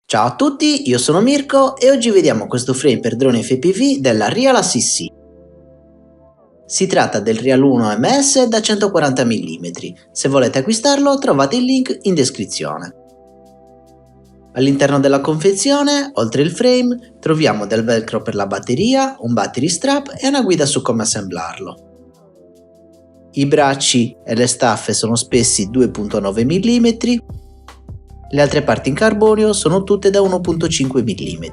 Ciao a tutti, io sono Mirko e oggi vediamo questo frame per drone FPV della Real Assist C. Si tratta del Real 1 MS da 140 mm, se volete acquistarlo trovate il link in descrizione. All'interno della confezione, oltre il frame, troviamo del velcro per la batteria, un battery strap e una guida su come assemblarlo. I bracci e le staffe sono spessi 2.9 mm, le altre parti in carbonio sono tutte da 1.5 mm.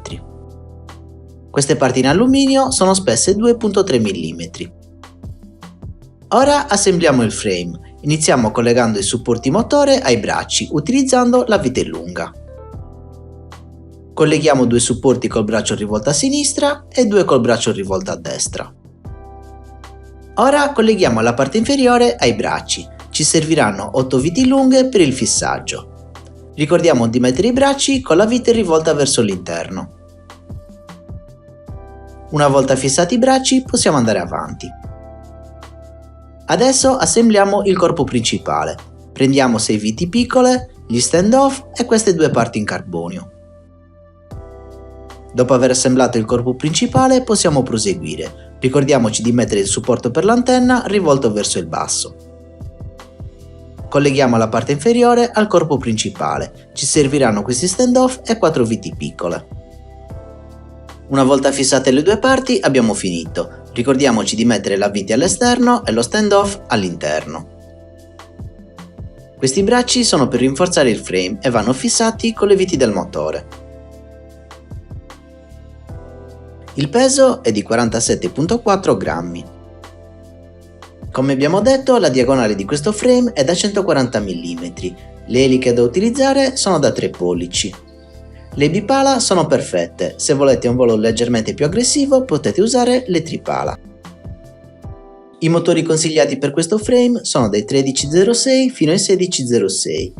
Queste parti in alluminio sono spesse 2.3 mm. Ora assembliamo il frame. Iniziamo collegando i supporti motore ai bracci utilizzando la vitellunga. Colleghiamo due supporti col braccio rivolto a sinistra e due col braccio rivolto a destra. Ora colleghiamo la parte inferiore ai bracci. Ci serviranno 8 viti lunghe per il fissaggio. Ricordiamo di mettere i bracci con la vite rivolta verso l'interno. Una volta fissati i bracci possiamo andare avanti. Adesso assembliamo il corpo principale. Prendiamo 6 viti piccole, gli stand-off e queste due parti in carbonio. Dopo aver assemblato il corpo principale possiamo proseguire. Ricordiamoci di mettere il supporto per l'antenna rivolto verso il basso. Colleghiamo la parte inferiore al corpo principale. Ci serviranno questi stand-off e 4 viti piccole. Una volta fissate le due parti abbiamo finito. Ricordiamoci di mettere la vite all'esterno e lo stand-off all'interno. Questi bracci sono per rinforzare il frame e vanno fissati con le viti del motore. Il peso è di 47,4 grammi. Come abbiamo detto, la diagonale di questo frame è da 140 mm. Le eliche da utilizzare sono da 3 pollici. Le bipala sono perfette, se volete un volo leggermente più aggressivo potete usare le tripala. I motori consigliati per questo frame sono dai 1306 fino ai 1606.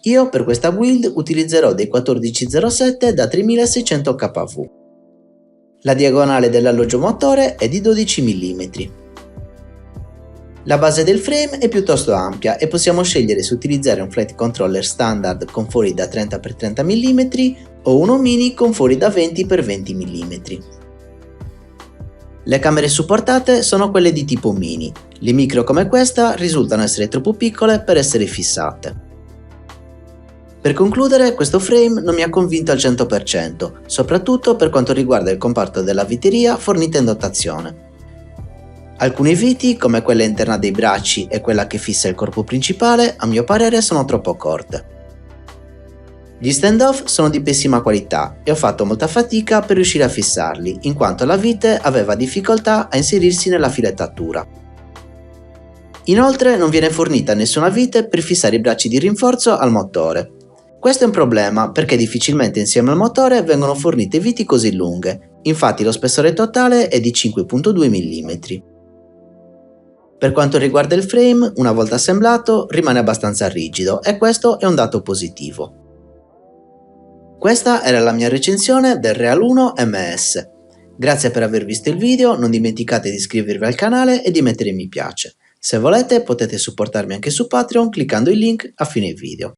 Io per questa build utilizzerò dei 1407 da 3600 kV. La diagonale dell'alloggio motore è di 12 mm. La base del frame è piuttosto ampia e possiamo scegliere se utilizzare un flight controller standard con fori da 30x30 mm o uno mini con fori da 20x20 mm. Le camere supportate sono quelle di tipo mini, le micro come questa risultano essere troppo piccole per essere fissate. Per concludere, questo frame non mi ha convinto al 100%, soprattutto per quanto riguarda il comparto della viteria fornita in dotazione. Alcune viti, come quella interna dei bracci e quella che fissa il corpo principale, a mio parere sono troppo corte. Gli stand-off sono di pessima qualità e ho fatto molta fatica per riuscire a fissarli, in quanto la vite aveva difficoltà a inserirsi nella filettatura. Inoltre non viene fornita nessuna vite per fissare i bracci di rinforzo al motore. Questo è un problema perché difficilmente insieme al motore vengono fornite viti così lunghe, infatti lo spessore totale è di 5.2 mm. Per quanto riguarda il frame, una volta assemblato rimane abbastanza rigido e questo è un dato positivo. Questa era la mia recensione del Real 1 MS. Grazie per aver visto il video, non dimenticate di iscrivervi al canale e di mettere mi piace. Se volete potete supportarmi anche su Patreon cliccando il link a fine video.